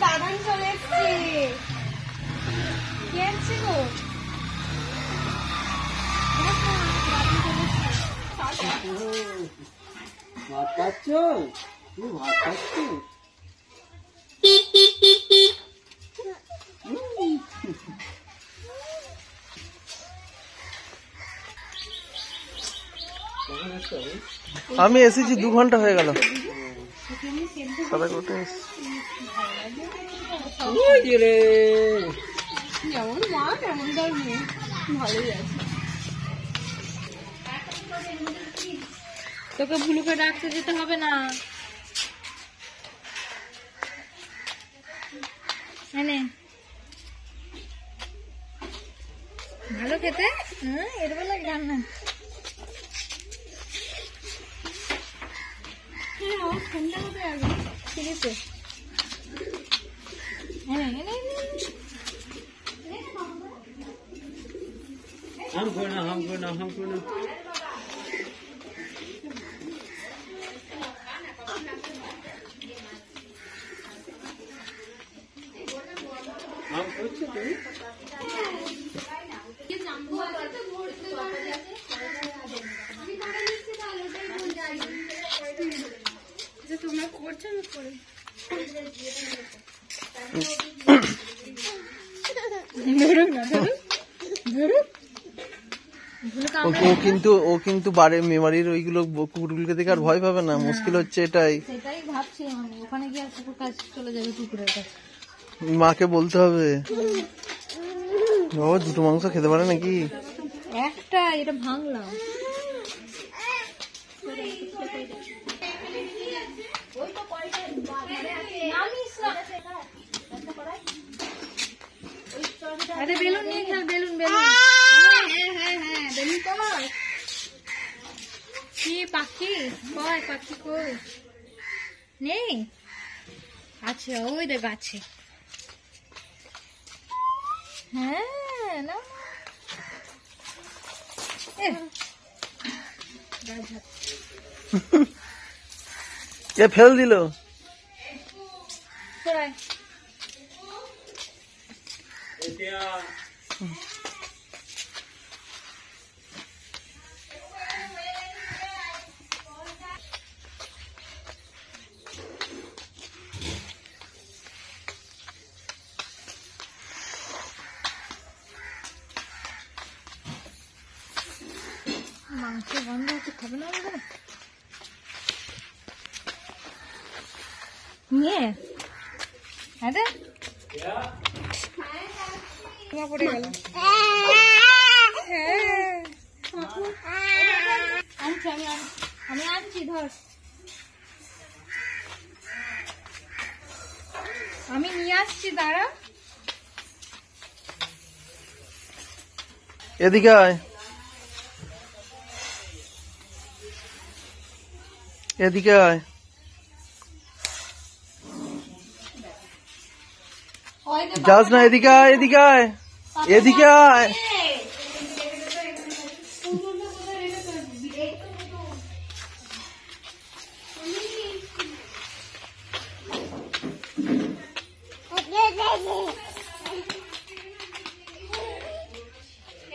দাদান চলে এসছে। কে এসছে গো? ভাত খাচ্ছ? তুমি ভাত খাচ্ছ? আমি এসেছি 2 ঘন্টা হয়ে গেল। সবাই কোটে যেমন মা তেমন তার মেয়ে, ভালোই আছে। তোকে ভুলুকে ডাকতে যেতে হবে না। ভালো খেতে। হ্যাঁ, এর বেলা রান্না। ঠান্ডা হবে আগে ঠিক আছে। हम करना हम कुछ नहीं তোমরা করছো না করে ও কিন্তু বাড়ি মেমারির ওইগুলো কুকুরগুলোকে দেখে আর ভয় পাবে না। মুশকিল হচ্ছে এটাই। সেটাই ভাবছি আমি, ওখানে গিয়ে কুকুর কাজ চলে যাবে কুকুরের কাছে। মাকে বলতে হবে। ও 2টো মাংস খেতে পারে নাকি? একটা, এটা ভাঙলাম। আরে বেলুন নিয়ে খেল, বেলুন বেলুন। হ্যাঁ বেলুন তোমার কি? পাখি কয়? পাখি কই? নেই? আচ্ছা, ওই দেখ আছে। হ্যাঁ না এ ফেল দিল। মাংস গন্ধ হচ্ছে, খাবে না নিয়ে? হ্যাঁ পড়ে গেল। আমি আনছি, ধর। আমি নিয়ে আসছি, দাঁড়া। এদিকে আয়, এদিকে আয়। যাস না, এদিকে আয়, এদিকে আয়, এদিকে আয়।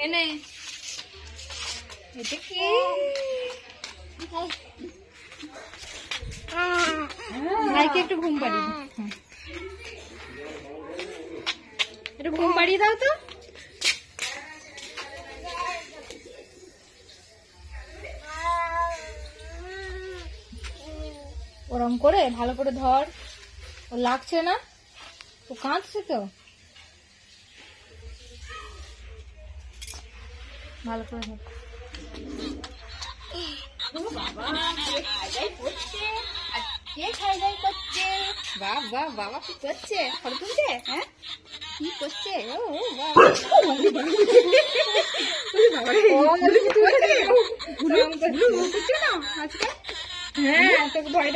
এনে এটা কি? ভাইকে একটু ঘুম পাড়িয়ে দাও। একটু ঘুম পাড়িয়ে দাও তো। ওরম করে ভালো করে ধর। ও লাগছে না? ও কাঁদছে তো। ভালো করে ধর। বাবা কি করছে? ফটো তুলছে? হ্যাঁ, কি করছে? হ্যাঁ, তোকে ভয়